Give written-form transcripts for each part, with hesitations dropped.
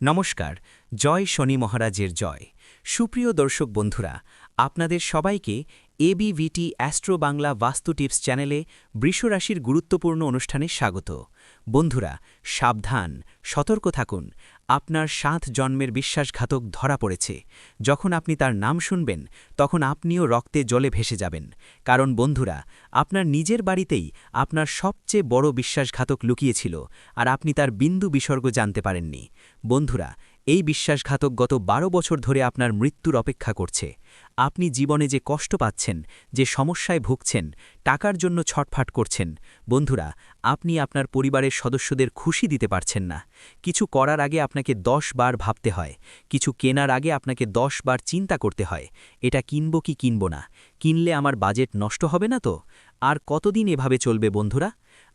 নমস্কার, জয় শনি মহারাজের জয়। সুপ্রিয় দর্শক বন্ধুরা, আপনাদের সবাইকে এবিভিটি অ্যাস্ট্রো বাংলা বাস্তু টিপস চ্যানেলে বৃষরাশির গুরুত্বপূর্ণ অনুষ্ঠানে স্বাগত। বন্ধুরা, সাবধান, সতর্ক থাকুন। আপনার 7 জন্মের বিশ্বাসঘাতক ধরা পড়েছে। যখন আপনি তার নাম শুনবেন, তখন আপনিও রক্তে জলে ভেসে যাবেন। কারণ বন্ধুরা, আপনার নিজের বাড়িতেই আপনার সবচেয়ে বড় বিশ্বাসঘাতক লুকিয়েছিল, আর আপনি তার বিন্দু বিসর্গ জানতে পারেননি। বন্ধুরা, এই বিশ্বাসঘাতক গত 12 বছর ধরে আপনার মৃত্যুর অপেক্ষা করছে। আপনি জীবনে যে কষ্ট পাচ্ছেন, যে সমস্যায় ভুগছেন, টাকার জন্য ছটফাট করছেন, বন্ধুরা, আপনি আপনার পরিবারের সদস্যদের খুশি দিতে পারছেন না। কিছু করার আগে আপনাকে 10 বার ভাবতে হয়। কিছু কেনার আগে আপনাকে 10 বার চিন্তা করতে হয়, এটা কিনব কি কিনব না, কিনলে আমার বাজেট নষ্ট হবে না তো? আর কতদিন এভাবে চলবে বন্ধুরা?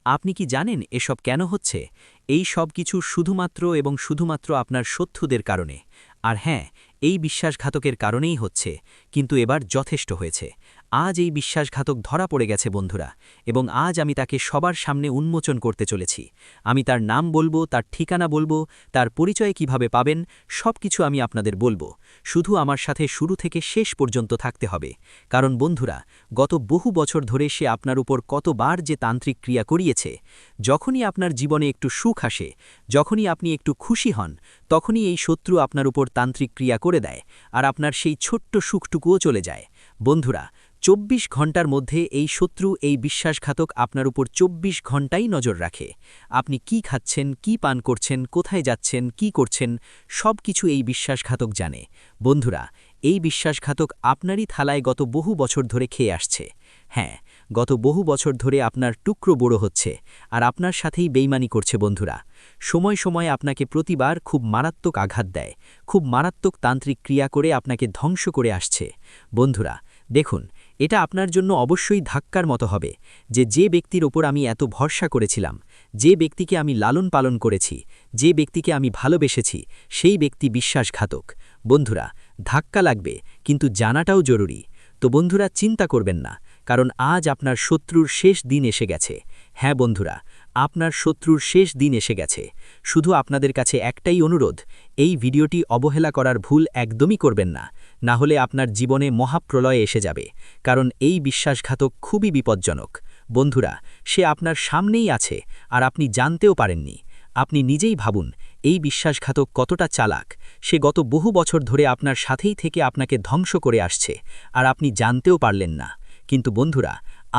আপনি কি জানেন এসব কেন হচ্ছে? এই সব কিছু শুধুমাত্র আপনার শত্রুদের কারণে। আর হ্যাঁ, এই বিশ্বাসঘাতকের কারণেই হচ্ছে। কিন্তু এবার যথেষ্ট হয়েছে। আজ এই বিশ্বাসঘাতক ধরা পড়ে গেছে বন্ধুরা, এবং আজ আমি তাকে সবার সামনে উন্মোচন করতে চলেছি। আমি তার নাম বলবো, তার ঠিকানা বলবো, তার পরিচয় কিভাবে পাবেন, সব কিছু আমি আপনাদের বলবো। শুধু আমার সাথে শুরু থেকে শেষ পর্যন্ত থাকতে হবে। কারণ বন্ধুরা, গত বহু বছর ধরে সে আপনার উপর কতবার যে তান্ত্রিক ক্রিয়া করিয়েছে। যখনই আপনার জীবনে একটু সুখ আসে, যখনই আপনি একটু খুশি হন, তখনই এই শত্রু আপনার উপর তান্ত্রিক ক্রিয়া করে দেয়, আর আপনার সেই ছোট্ট সুখটুকুও চলে যায়। বন্ধুরা, 24 ঘন্টার মধ্যে এই শত্রু, এই বিশ্বাসঘাতক আপনার উপর 24 ঘন্টাই নজর রাখে। আপনি কি খাচ্ছেন, কি পান করছেন, কোথায় যাচ্ছেন, কি করছেন, সব কিছু এই বিশ্বাসঘাতক জানে। বন্ধুরা, এই বিশ্বাসঘাতক আপনারই থালায় গত বহু বছর ধরে খেয়ে আসছে। হ্যাঁ, গত বহু বছর ধরে আপনার টুকরো বড় হচ্ছে, আর আপনার সাথেই বেইমানি করছে বন্ধুরা। সময় সময় আপনাকে প্রতিবার খুব মারাত্মক আঘাত দেয়, খুব মারাত্মক তান্ত্রিক ক্রিয়া করে আপনাকে ধ্বংস করে আসছে। বন্ধুরা, দেখুন, এটা আপনার জন্য অবশ্যই ধাক্কার মতো হবে, যে ব্যক্তির ওপর আমি এত ভরসা করেছিলাম, যে ব্যক্তিকে আমি লালন পালন করেছি, যে ব্যক্তিকে আমি ভালোবেসেছি, সেই ব্যক্তি বিশ্বাসঘাতক। বন্ধুরা, ধাক্কা লাগবে, কিন্তু জানাটাও জরুরি। তো বন্ধুরা, চিন্তা করবেন না, কারণ আজ আপনার শত্রুর শেষ দিন এসে গেছে। হ্যাঁ বন্ধুরা, আপনার শত্রুর শেষ দিন এসে গেছে। শুধু আপনাদের কাছে একটাই অনুরোধ, এই ভিডিওটি অবহেলা করার ভুল একদমই করবেন না, না হলে আপনার জীবনে মহাপ্রলয় এসে যাবে। কারণ এই বিশ্বাসঘাতক খুবই বিপজ্জনক। বন্ধুরা, সে আপনার সামনেই আছে, আর আপনি জানতেও পারেননি। আপনি নিজেই ভাবুন, এই বিশ্বাসঘাতক কতটা চালাক। সে গত বহু বছর ধরে আপনার সাথেই থেকে আপনাকে ধ্বংস করে আসছে, আর আপনি জানতেও পারলেন না। কিন্তু বন্ধুরা,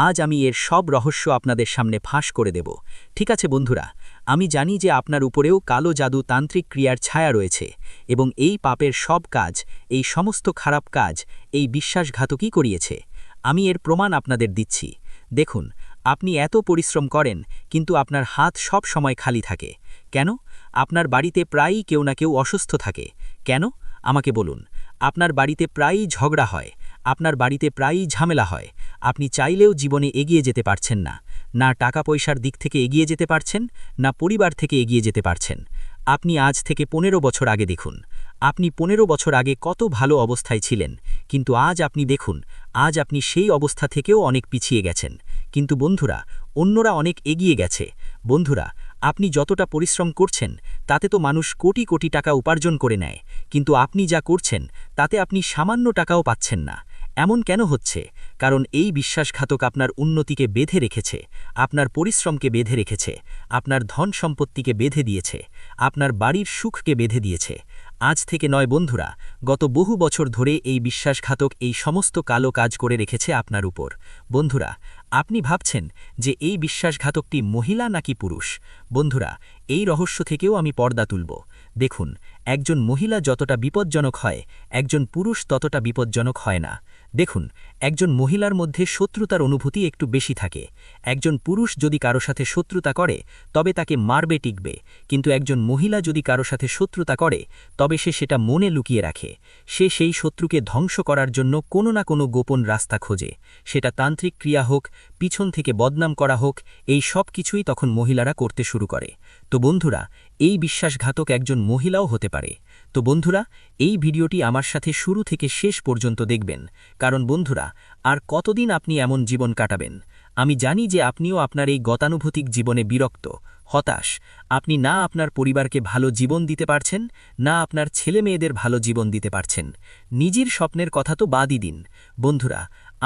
আজ আমি এর সব রহস্য আপনাদের সামনে ফাঁস করে দেব। ঠিক আছে বন্ধুরা, আমি জানি যে আপনার উপরেও কালো জাদু তান্ত্রিক ক্রিয়ার ছায়া রয়েছে, এবং এই পাপের সব কাজ, এই সমস্ত খারাপ কাজ এই বিশ্বাসঘাতকই করিয়েছে। আমি এর প্রমাণ আপনাদের দিচ্ছি। দেখুন, আপনি এত পরিশ্রম করেন, কিন্তু আপনার হাত সব সময় খালি থাকে। কেন? আপনার বাড়িতে প্রায়ই কেউ না কেউ অসুস্থ থাকে। কেন? আমাকে বলুন। আপনার বাড়িতে প্রায়ই ঝগড়া হয়, আপনার বাড়িতে প্রায়ই ঝামেলা হয়। আপনি চাইলেও জীবনে এগিয়ে যেতে পারছেন না। না টাকা পয়সার দিক থেকে এগিয়ে যেতে পারছেন, না পরিবার থেকে এগিয়ে যেতে পারছেন। আপনি আজ থেকে 15 বছর আগে দেখুন। আপনি 15 বছর আগে কত ভালো অবস্থায় ছিলেন, কিন্তু আজ আপনি দেখুন, আজ আপনি সেই অবস্থা থেকেও অনেক পিছিয়ে গেছেন। কিন্তু বন্ধুরা, অন্যরা অনেক এগিয়ে গেছে। বন্ধুরা, আপনি যতটা পরিশ্রম করছেন, তাতে তো মানুষ কোটি কোটি টাকা উপার্জন করে নেয়, কিন্তু আপনি যা করছেন, তাতে আপনি সামান্য টাকাও পাচ্ছেন না। এমন কেন হচ্ছে? কারণ এই বিশ্বাসঘাতক আপনার উন্নতিকে বেঁধে রেখেছে, আপনার পরিশ্রমকে বেঁধে রেখেছে, আপনার ধন সম্পত্তিকে বেঁধে দিয়েছে, আপনার বাড়ির সুখকে বেঁধে দিয়েছে। আজ থেকে নয় বন্ধুরা, গত বহু বছর ধরে এই বিশ্বাসঘাতক এই সমস্ত কালো কাজ করে রেখেছে আপনার উপর। বন্ধুরা, আপনি ভাবছেন যে এই বিশ্বাসঘাতকটি মহিলা নাকি পুরুষ। বন্ধুরা, এই রহস্য থেকেও আমি পর্দা তুলব। দেখুন, একজন মহিলা যতটা বিপজ্জনক হয়, একজন পুরুষ ততটা বিপজ্জনক হয় না। দেখুন, একজন মহিলার মধ্যে শত্রুতার অনুভূতি একটু বেশি থাকে। একজন পুরুষ যদি কারো সাথে শত্রুতা করে, তবে তাকে মারবে টিকবে, কিন্তু একজন মহিলা যদি কারো সাথে শত্রুতা করে, তবে সে সেটা মনে লুকিয়ে রাখে। সে সেই শত্রুকে ধ্বংস করার জন্য কোনো না কোনো গোপন রাস্তা খোঁজে। সেটা তান্ত্রিক ক্রিয়া হোক, পিছন থেকে বদনাম করা হোক, এই সব কিছুই তখন মহিলারা করতে শুরু করে। তো বন্ধুরা, এই বিশ্বাসঘাতক একজন মহিলাও হতে পারে। তো বন্ধুরা, এই ভিডিওটি আমার সাথে শুরু থেকে শেষ পর্যন্ত দেখবেন। কারণ বন্ধুরা, আর কতদিন আপনি এমন জীবন কাটাবেন? আমি জানি যে আপনিও আপনার এই গতানুভূতিক জীবনে বিরক্ত, হতাশ। আপনি না আপনার পরিবারকে ভালো জীবন দিতে পারছেন, না আপনার ছেলে মেয়েদের ভালো জীবন দিতে পারছেন। নিজের স্বপ্নের কথা তো বাদই দিন। বন্ধুরা,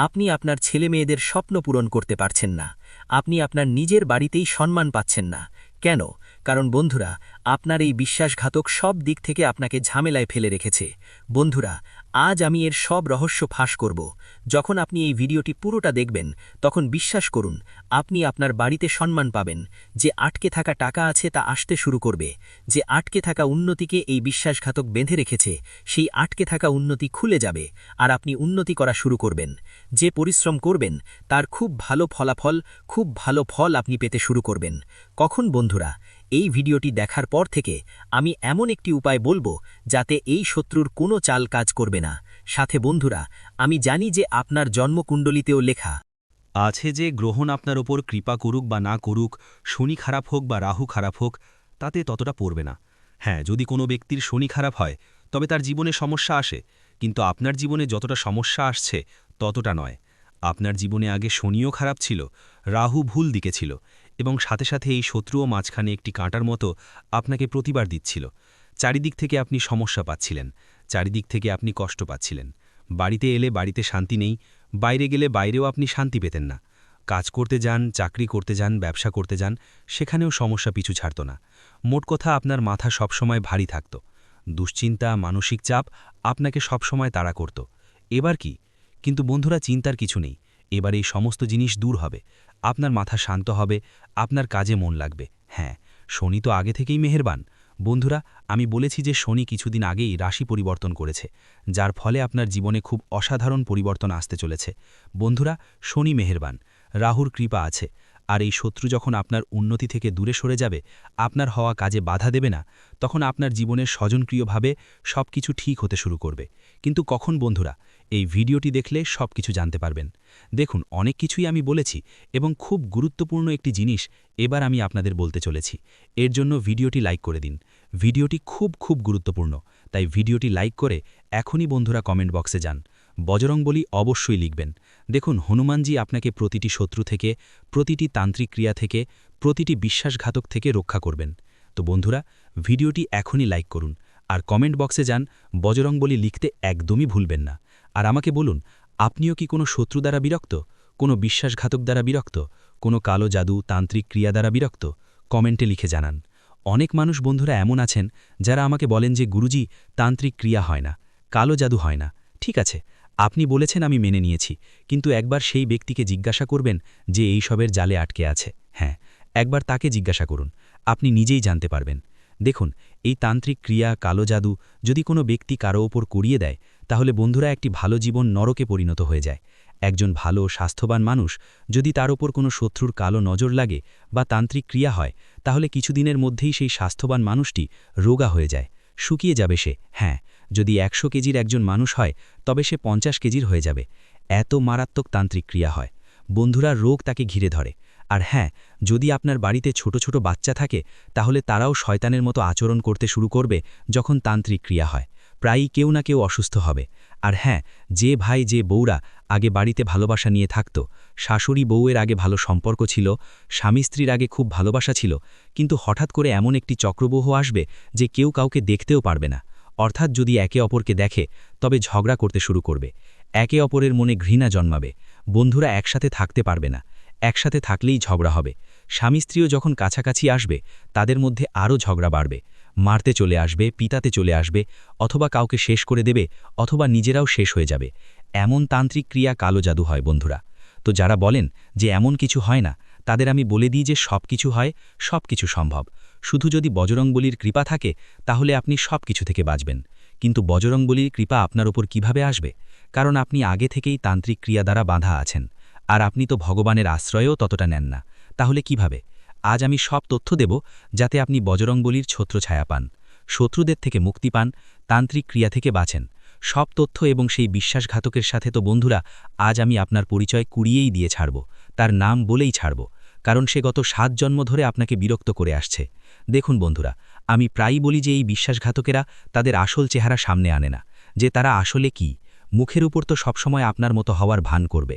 আপনি আপনার ছেলে মেয়েদের স্বপ্ন পূরণ করতে পারছেন না। আপনি আপনার নিজের বাড়িতেই সম্মান পাচ্ছেন না। কেন? কারণ বন্ধুরা, আপনার এই বিশ্বাসঘাতক সব দিক থেকে আপনাকে ঝামেলায় ফেলে রেখেছে। বন্ধুরা, আজ আমি এর সব রহস্য ফাঁস করব। যখন আপনি এই ভিডিওটি পুরোটা দেখবেন, তখন বিশ্বাস করুন, আপনি আপনার বাড়িতে সম্মান পাবেন। যে আটকে থাকা টাকা আছে তা আসতে শুরু করবে। যে আটকে থাকা উন্নতিকে এই বিশ্বাসঘাতক বেঁধে রেখেছে, সেই আটকে থাকা উন্নতি খুলে যাবে, আর আপনি উন্নতি করা শুরু করবেন। যে পরিশ্রম করবেন, তার খুব ভালো ফলাফল, খুব ভালো ফল আপনি পেতে শুরু করবেন। কখন বন্ধুরা? এই ভিডিওটি দেখার পর থেকে আমি এমন একটি উপায় বলবো যাতে এই শত্রুর কোনো চাল কাজ করবে না। সাথে বন্ধুরা, আমি জানি যে আপনার জন্মকুণ্ডলিতেও লেখা আছে যে গ্রহণ আপনার ওপর কৃপা করুক বা না করুক, শনি খারাপ হোক বা রাহু খারাপ হোক, তাতে ততটা পড়বে না। হ্যাঁ, যদি কোনো ব্যক্তির শনি খারাপ হয় তবে তার জীবনে সমস্যা আসে, কিন্তু আপনার জীবনে যতটা সমস্যা আসছে ততটা নয়। আপনার জীবনে আগে শনিও খারাপ ছিল, রাহু ভুল দিকে ছিল, এবং সাথে সাথে এই শত্রুও মাঝখানে একটি কাঁটার মতো আপনাকে প্রতিবার দিচ্ছিল। চারিদিক থেকে আপনি সমস্যা পাচ্ছিলেন, চারিদিক থেকে আপনি কষ্ট পাচ্ছিলেন। বাড়িতে এলে বাড়িতে শান্তি নেই, বাইরে গেলে বাইরেও আপনি শান্তি পেতেন না। কাজ করতে যান, চাকরি করতে যান, ব্যবসা করতে যান, সেখানেও সমস্যা পিছু ছাড়ত না। মোট কথা, আপনার মাথা সবসময় ভারী থাকত। দুশ্চিন্তা, মানসিক চাপ আপনাকে সবসময় তাড়া করত। এবার কি? কিন্তু বন্ধুরা, চিন্তার কিছু নেই। এবার এই সমস্ত জিনিস দূর হবে, আপনার মাথা শান্ত হবে, আপনার কাজে মন লাগবে। হ্যাঁ, শনি তো আগে থেকেই মেহেরবান। বন্ধুরা, আমি বলেছি যে শনি কিছুদিন আগেই রাশি পরিবর্তন করেছে, যার ফলে আপনার জীবনে খুব অসাধারণ পরিবর্তন আসতে চলেছে। বন্ধুরা, শনি মেহেরবান, রাহুর কৃপা আছে, আর এই শত্রু যখন আপনার উন্নতি থেকে দূরে সরে যাবে, আপনার হওয়া কাজে বাধা দেবে না, তখন আপনার জীবনের স্বজনক্রিয়ভাবে সব কিছু ঠিক হতে শুরু করবে। কিন্তু কখন বন্ধুরা? এই ভিডিওটি দেখলে সব কিছু জানতে পারবেন। দেখুন, অনেক কিছুই আমি বলেছি, এবং খুব গুরুত্বপূর্ণ একটি জিনিস এবার আমি আপনাদের বলতে চলেছি। এর জন্য ভিডিওটি লাইক করে দিন। ভিডিওটি খুব খুব গুরুত্বপূর্ণ, তাই ভিডিওটি লাইক করে এখনই বন্ধুরা কমেন্ট বক্সে যান। বজরংবলী অবশ্যই লিখবেন। দেখুন, হনুমানজি আপনাকে প্রতিটি শত্রু থেকে, প্রতিটি তান্ত্রিক ক্রিয়া থেকে, প্রতিটি বিশ্বাসঘাতক থেকে রক্ষা করবেন। তো বন্ধুরা, ভিডিওটি এখনই লাইক করুন, আর কমেন্ট বক্সে যান বজরংবলী লিখতে একদমই ভুলবেন না। আর আমাকে বলুন, আপনিও কি কোনো শত্রু দ্বারা বিরক্ত, কোনো বিশ্বাসঘাতক দ্বারা বিরক্ত, কোনো কালো জাদু, তান্ত্রিক ক্রিয়া দ্বারা বিরক্ত? কমেন্টে লিখে জানান। অনেক মানুষ বন্ধুরা এমন আছেন যারা আমাকে বলেন যে গুরুজি, তান্ত্রিক ক্রিয়া হয় না, কালো জাদু হয় না। ঠিক আছে, আপনি বলেছেন, আমি মেনে নিয়েছি, কিন্তু একবার সেই ব্যক্তিকে জিজ্ঞাসা করবেন যে এই সবের জালে আটকে আছে। হ্যাঁ, একবার তাকে জিজ্ঞাসা করুন, আপনি নিজেই জানতে পারবেন। দেখুন, এই তান্ত্রিক ক্রিয়া, কালো জাদু যদি কোনো ব্যক্তি কারো ওপর করিয়ে দেয়, তাহলে বন্ধুরা একটি ভালো জীবন নরকে পরিণত হয়ে যায়। একজন ভালো স্বাস্থ্যবান মানুষ যদি তার ওপর কোনো শত্রুর কালো নজর লাগে বা তান্ত্রিক ক্রিয়া হয়, তাহলে কিছুদিনের মধ্যেই সেই স্বাস্থ্যবান মানুষটি রোগা হয়ে যায়, শুকিয়ে যাবে সে। হ্যাঁ, যদি ১০০ কেজির একজন মানুষ হয়, তবে সে ৫০ কেজির হয়ে যাবে। এত মারাত্মক তান্ত্রিক ক্রিয়া হয় বন্ধুরা, রোগ তাকে ঘিরে ধরে। আর হ্যাঁ, যদি আপনার বাড়িতে ছোট ছোট বাচ্চা থাকে, তাহলে তারাও শয়তানের মতো আচরণ করতে শুরু করবে যখন তান্ত্রিক ক্রিয়া হয়। প্রায়ই কেউ না কেউ অসুস্থ হবে। আর হ্যাঁ, যে ভাই, যে বউরা আগে বাড়িতে ভালোবাসা নিয়ে থাকত, শাশুড়ি বউয়ের আগে ভালো সম্পর্ক ছিল, স্বামী স্ত্রীর আগে খুব ভালোবাসা ছিল, কিন্তু হঠাৎ করে এমন একটি চক্রব্যূহ আসবে যে কেউ কাউকে দেখতেও পারবে না। অর্থাৎ যদি একে অপরকে দেখে, তবে ঝগড়া করতে শুরু করবে, একে অপরের মনে ঘৃণা জন্মাবে। বন্ধুরা, একসাথে থাকতে পারবে না, একসাথে থাকলেই ঝগড়া হবে। স্বামী স্ত্রীও যখন কাছাকাছি আসবে, তাদের মধ্যে আরও ঝগড়া বাড়বে, মারতে চলে আসবে, পিতাতে চলে আসবে, অথবা কাউকে শেষ করে দেবে, অথবা নিজেরাও শেষ হয়ে যাবে। এমন তান্ত্রিক ক্রিয়া কালো জাদু হয় বন্ধুরা। তো যারা বলেন যে এমন কিছু হয় না, তাদের আমি বলে দিই যে সব কিছু হয়, সব কিছু সম্ভব। শুধু যদি বজরংবলীর কৃপা থাকে, তাহলে আপনি সব কিছু থেকে বাঁচবেন। কিন্তু বজরংবলীর কৃপা আপনার ওপর কিভাবে আসবে? কারণ আপনি আগে থেকেই তান্ত্রিক ক্রিয়া দ্বারা বাঁধা আছেন, আর আপনি তো ভগবানের আশ্রয়ও ততটা নেন না। তাহলে কিভাবে? আজ আমি সব তথ্য দেব, যাতে আপনি বজরংবলীর ছত্রছায়া পান, শত্রুদের থেকে মুক্তি পান, তান্ত্রিক ক্রিয়া থেকে বাঁচেন। সব তথ্য এবং সেই বিশ্বাসঘাতকের সাথে তো বন্ধুরা আজ আমি আপনার পরিচয় কুড়িয়েই দিয়ে ছাড়ব, তার নাম বলেই ছাড়ব, কারণ সে গত ৭ জন্ম ধরে আপনাকে বিরক্ত করে আসছে। দেখুন বন্ধুরা, আমি প্রায়ই বলি যে এই বিশ্বাসঘাতকেরা তাদের আসল চেহারা সামনে আনে না, যে তারা আসলে কি। মুখের উপর তো সবসময় আপনার মতো হওয়ার ভান করবে,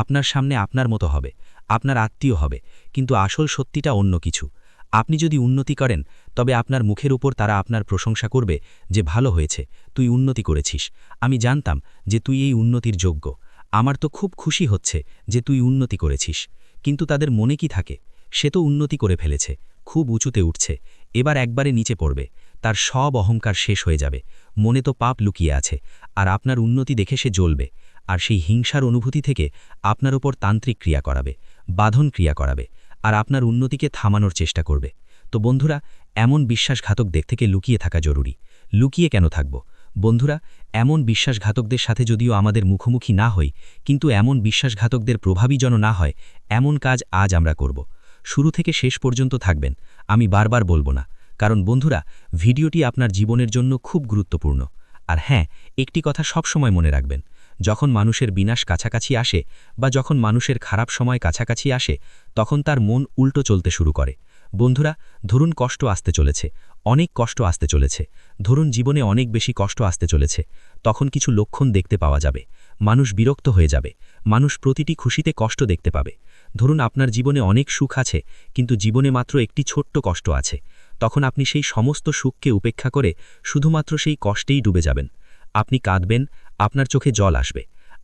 আপনার সামনে আপনার মতো হবে, আপনার আত্মীয় হবে, কিন্তু আসল সত্যিটা অন্য কিছু। আপনি যদি উন্নতি করেন তবে আপনার মুখের উপর তারা আপনার প্রশংসা করবে যে ভালো হয়েছে, তুই উন্নতি করেছিস, আমি জানতাম যে তুই এই উন্নতির যোগ্য, আমার তো খুব খুশি হচ্ছে যে তুই উন্নতি করেছিস। কিন্তু তাদের মনে কি থাকে? সে তো উন্নতি করে ফেলেছে, খুব উঁচুতে উঠছে, এবার একবারে নিচে পড়বে, তার সব অহংকার শেষ হয়ে যাবে, মনে তো পাপ লুকিয়ে আছে, আর আপনার উন্নতি দেখে সে জ্বলবে, আর সেই হিংসার অনুভূতি থেকে আপনার ওপর তান্ত্রিক ক্রিয়া করাবে, বাঁধন ক্রিয়া করাবে, আর আপনার উন্নতিকে থামানোর চেষ্টা করবে। তো বন্ধুরা, এমন বিশ্বাসঘাতকদের থেকে লুকিয়ে থাকা জরুরি। লুকিয়ে কেন থাকব বন্ধুরা? এমন বিশ্বাসঘাতকদের সাথে যদিও আমাদের মুখোমুখি না হই, কিন্তু এমন বিশ্বাসঘাতকদের প্রভাবী যেন না হয়, এমন কাজ আজ আমরা করব। শুরু থেকে শেষ পর্যন্ত থাকবেন, আমি বারবার বলবো না, কারণ বন্ধুরা, ভিডিওটি আপনার জীবনের জন্য খুব গুরুত্বপূর্ণ। আর হ্যাঁ, একটি কথা সবসময় মনে রাখবেন, যখন মানুষের বিনাশ কাছাকাছি আসে বা যখন মানুষের খারাপ সময় কাছাকাছি আসে, তখন তার মন উল্টো চলতে শুরু করে। বন্ধুরা, ধরুন কষ্ট আসতে চলেছে, অনেক কষ্ট আসতে চলেছে, ধরুন জীবনে অনেক বেশি কষ্ট আসতে চলেছে, তখন কিছু লক্ষণ দেখতে পাওয়া যাবে। মানুষ বিরক্ত হয়ে যাবে, মানুষ প্রতিটি খুশিতে কষ্ট দেখতে পাবে। ধরুন আপনার জীবনে অনেক সুখ আছে, কিন্তু জীবনে মাত্র একটি ছোট্ট কষ্ট আছে, তখন আপনি সেই সমস্ত সুখকে উপেক্ষা করে শুধুমাত্র সেই কষ্টেই ডুবে যাবেন। আপনি কাঁদবেন, আপনার চোখে জল আসবে,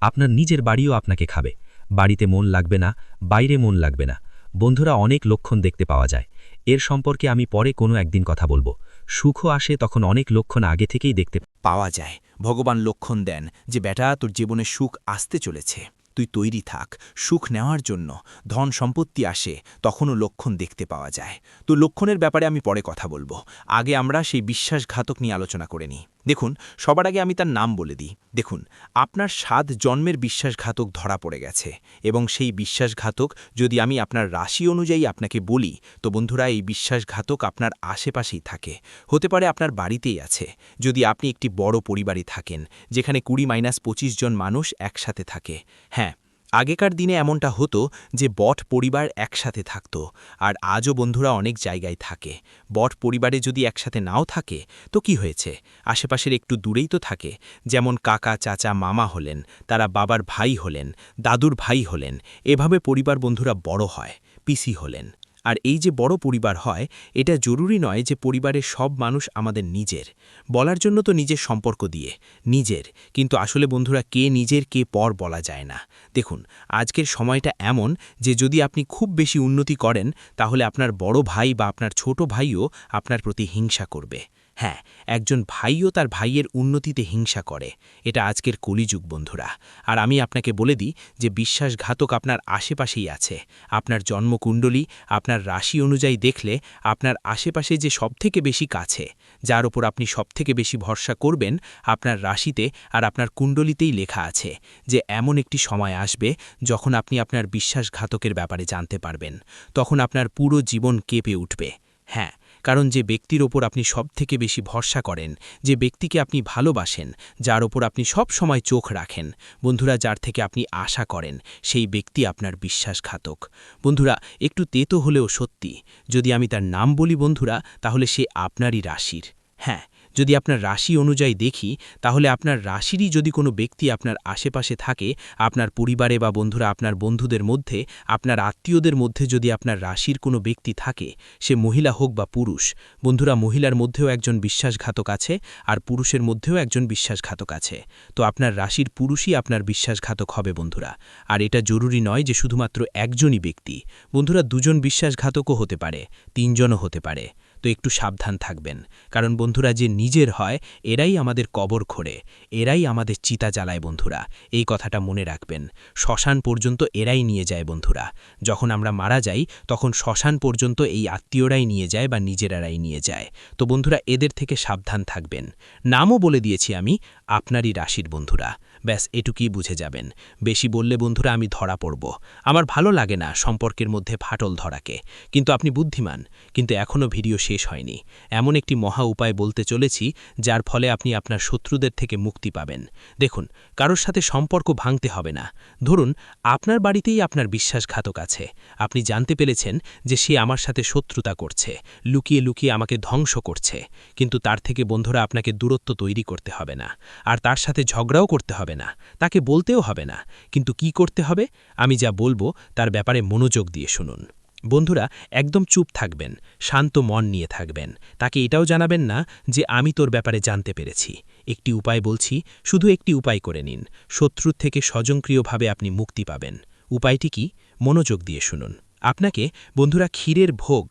আপনার নিজের বাড়িও আপনাকে খাবে, বাড়িতে মন লাগবে না, বাইরে মন লাগবে না। বন্ধুরা, অনেক লক্ষণ দেখতে পাওয়া যায়, এর সম্পর্কে আমি পরে কোনো একদিন কথা বলবো। সুখও আসে তখন অনেক লক্ষণ আগে থেকেই দেখতে পাওয়া যায়। ভগবান লক্ষণ দেন যে বেটা, তোর জীবনে সুখ আসতে চলেছে, তুই তৈরি থাক সুখ নেওয়ার জন্য। ধন সম্পত্তি আসে, তখনও লক্ষণ দেখতে পাওয়া যায়। তো লক্ষণের ব্যাপারে আমি পরে কথা বলবো, আগে আমরা সেই বিশ্বাসঘাতক নিয়ে আলোচনা করে নিই। দেখুন, সবার আগে আমি তার নাম বলে দিই। দেখুন, আপনার 7 জন্মের বিশ্বাসঘাতক ধরা পড়ে গেছে, এবং সেই বিশ্বাসঘাতক যদি আমি আপনার রাশি অনুযায়ী আপনাকে বলি, তো বন্ধুরা, এই বিশ্বাসঘাতক আপনার আশেপাশেই থাকে, হতে পারে আপনার বাড়িতেই আছে। যদি আপনি একটি বড় পরিবারে থাকেন, যেখানে 20-25 জন মানুষ একসাথে থাকে। হ্যাঁ, আগেকার দিনে এমনটা হতো যে বট পরিবার একসাথে থাকত, আর আজও বন্ধুরা অনেক জায়গায় থাকে। বট পরিবারে যদি একসাথে নাও থাকে তো কি হয়েছে, আশেপাশের একটু দূরেই তো থাকে। যেমন কাকা, চাচা, মামা হলেন, তারা বাবার ভাই হলেন, দাদুর ভাই হলেন, এভাবে পরিবার বন্ধুরা বড় হয়, পিসি হলেন। আর এই যে বড় পরিবার হয়, এটা জরুরি নয় যে পরিবারের সব মানুষ আমাদের নিজের। বলার জন্য তো নিজের সম্পর্ক দিয়ে নিজের, কিন্তু আসলে বন্ধুরা, কে নিজের কে পর বলা যায় না। দেখুন, আজকের সময়টা এমন যে যদি আপনি খুব বেশি উন্নতি করেন, তাহলে আপনার বড় ভাই বা আপনার ছোট ভাইও আপনার প্রতি হিংসা করবে। হ্যাঁ, একজন ভাইও তার ভাইয়ের উন্নতিতে হিংসা করে। এটা আজকের কলিযুগ বন্ধুরা। আর আমি আপনাকে বলে দিই যে বিশ্বাসঘাতক আপনার আশেপাশেই আছে। আপনার জন্মকুণ্ডলী, আপনার রাশি অনুযায়ী দেখলে আপনার আশেপাশে যে সবথেকে বেশি কাছে, যার ওপর আপনি সবথেকে বেশি ভরসা করবেন, আপনার রাশিতে আর আপনার কুণ্ডলিতেই লেখা আছে যে এমন একটি সময় আসবে যখন আপনি আপনার বিশ্বাসঘাতকের ব্যাপারে জানতে পারবেন। তখন আপনার পুরো জীবন কেঁপে উঠবে। হ্যাঁ, কারণ যে ব্যক্তির ওপর আপনি সবথেকে বেশি ভরসা করেন, যে ব্যক্তিকে আপনি ভালোবাসেন, যার ওপর আপনি সব সময় চোখ রাখেন, বন্ধুরা, যার থেকে আপনি আশা করেন, সেই ব্যক্তি আপনার বিশ্বাসঘাতক। বন্ধুরা, একটু তেতো হলেও সত্যি, যদি আমি তার নাম বলি বন্ধুরা, তাহলে সে আপনারই রাশির। হ্যাঁ, যদি আপনার রাশি অনুযায়ী দেখি, তাহলে আপনার রাশিরই যদি কোনো ব্যক্তি আপনার আশেপাশে থাকে, আপনার পরিবারে বা বন্ধুরা আপনার বন্ধুদের মধ্যে, আপনার আত্মীয়দের মধ্যে যদি আপনার রাশির কোনো ব্যক্তি থাকে, সে মহিলা হোক বা পুরুষ, বন্ধুরা, মহিলার মধ্যেও একজন বিশ্বাসঘাতক আছে, আর পুরুষের মধ্যেও একজন বিশ্বাসঘাতক আছে। তো আপনার রাশির পুরুষই আপনার বিশ্বাসঘাতক হবে বন্ধুরা। আর এটা জরুরি নয় যে শুধুমাত্র একজনই ব্যক্তি, বন্ধুরা, 2 জন বিশ্বাসঘাতকও হতে পারে, 3 জনও হতে পারে। তো একটু সাবধান থাকবেন, কারণ বন্ধুরা, যে নিজের হয় এরাই আমাদের কবর খোঁড়ে, এরাই আমাদের চিতা জ্বালায় বন্ধুরা। এই কথাটা মনে রাখবেন, শ্মশান পর্যন্ত এরাই নিয়ে যায় বন্ধুরা। যখন আমরা মারা যাই তখন শ্মশান পর্যন্ত এই আত্মীয়রাই নিয়ে যায় বা নিজেরাই নিয়ে যায়। তো বন্ধুরা, এদের থেকে সাবধান থাকবেন। নামও বলে দিয়েছি আমি, আপনারই রাশির বন্ধুরা। ব্যাস এটুকুই বুঝে যাবেন। বেশি বললে বন্ধুরা আমি ধরা পড়ব। আমার ভালো লাগে না সম্পর্কের মধ্যে ফাটল ধরাকে, কিন্তু আপনি বুদ্ধিমান, কিন্তু এখনও ভিডিও শেষ হয়নি। এমন একটি মহা উপায় বলতে চলেছি যার ফলে আপনি আপনার শত্রুদের থেকে মুক্তি পাবেন। দেখুন, কারোর সাথে সম্পর্ক ভাঙতে হবে না। ধরুন আপনার বাড়িতেই আপনার বিশ্বাসঘাতক আছে, আপনি জানতে পেরেছেন যে সে আমার সাথে শত্রুতা করছে, লুকিয়ে লুকিয়ে আমাকে ধ্বংস করছে, কিন্তু তার থেকে বন্ধুরা আপনাকে দূরত্ব তৈরি করতে হবে না, আর তার সাথে ঝগড়াও করতে হবে না, তাকে বলতেও হবে না। কিন্তু কি করতে হবে, আমি যা বলবো তার ব্যাপারে মনোযোগ দিয়ে শুনুন। বন্ধুরা, একদম চুপ থাকবেন, শান্ত মন নিয়ে থাকবেন। তাকে এটাও জানাবেন না যে আমি তোর ব্যাপারে জানতে পেরেছি। একটি উপায় বলছি, শুধু একটি উপায় করে নিন। শত্রুর থেকে স্বয়ংক্রিয়ভাবে আপনি মুক্তি পাবেন। উপায়টি কি? মনোযোগ দিয়ে শুনুন। আপনাকে বন্ধুরা ক্ষীরের ভোগ,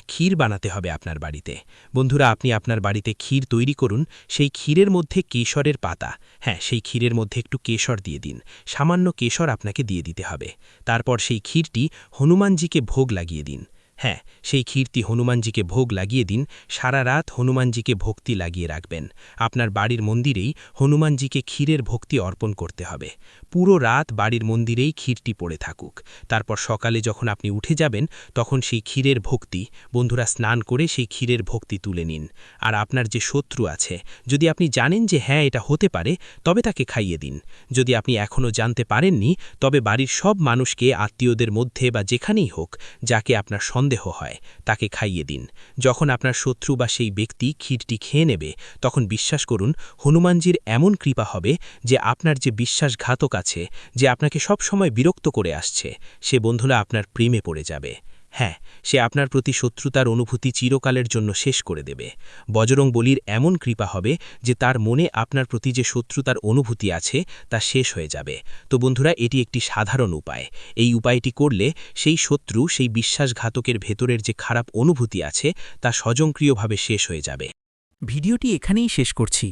ক্ষীর বানাতে হবে আপনার বাড়িতে। বন্ধুরা, আপনি আপনার বাড়িতে ক্ষীর তৈরি করুন। সেই ক্ষীরের মধ্যে কেশরের পাতা, সেই ক্ষীরের মধ্যে একটু কেশর দিয়ে দিন। সামান্য কেশর আপনাকে দিয়ে দিতে হবে। তারপর সেই ক্ষীরটি হনুমানজিকে ভোগ লাগিয়ে দিন। সেই ক্ষীরটি হনুমানজিকে ভোগ লাগিয়ে দিন। সারা রাত হনুমানজিকে ভক্তি লাগিয়ে রাখবেন। আপনার বাড়ির মন্দিরেই হনুমানজিকে ক্ষীরের ভক্তি অর্পণ করতে হবে। পুরো রাত বাড়ির মন্দিরেই ক্ষীরটি পড়ে থাকুক। তারপর সকালে যখন আপনি উঠে যাবেন, তখন সেই ক্ষীরের ভক্তি, বন্ধুরা স্নান করে সেই ক্ষীরের ভক্তি তুলে নিন। আর আপনার যে শত্রু আছে, যদি আপনি জানেন যে এটা হতে পারে, তবে তাকে খাইয়ে দিন। যদি আপনি এখনও জানতে পারেননি, তবে বাড়ির সব মানুষকে, আত্মীয়দের মধ্যে বা যেখানেই হোক, যাকে আপনার সন্দেহ হয়, তাকে খাইয়ে দিন। যখন আপনার শত্রু বা সেই ব্যক্তি ক্ষীরটি খেয়ে নেবে, তখন বিশ্বাস করুন হনুমানজির এমন কৃপা হবে যে আপনার যে বিশ্বাসঘাতক আছে, যে আপনাকে সব সময় বিরক্ত করে আসছে, সে বন্ধুরা আপনার প্রেমে পড়ে যাবে। সে আপনার প্রতি শত্রুতার অনুভূতি চিরকালের জন্য শেষ করে দেবে। বজরং বলির এমন কৃপা হবে যে তার মনে আপনার প্রতি যে শত্রুতার অনুভূতি আছে, তা শেষ হয়ে যাবে। তো বন্ধুরা, এটি একটি সাধারণ উপায়। এই উপায়টি করলে সেই শত্রু, সেই বিশ্বাসঘাতকের ভেতরের যে খারাপ অনুভূতি আছে, তা স্বয়ংক্রিয়ভাবে শেষ হয়ে যাবে। ভিডিওটি এখানেই শেষ করছি।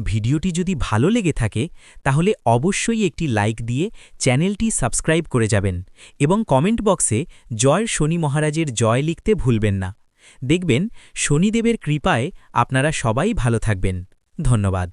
ভিডিওটি যদি ভালো লেগে থাকে তাহলে অবশ্যই একটি লাইক দিয়ে চ্যানেলটি সাবস্ক্রাইব করে যাবেন এবং কমেন্ট বক্সে জয় শনি মহারাজের জয় লিখতে ভুলবেন না। দেখবেন শনিদেবের কৃপায় আপনারা সবাই ভালো থাকবেন। ধন্যবাদ।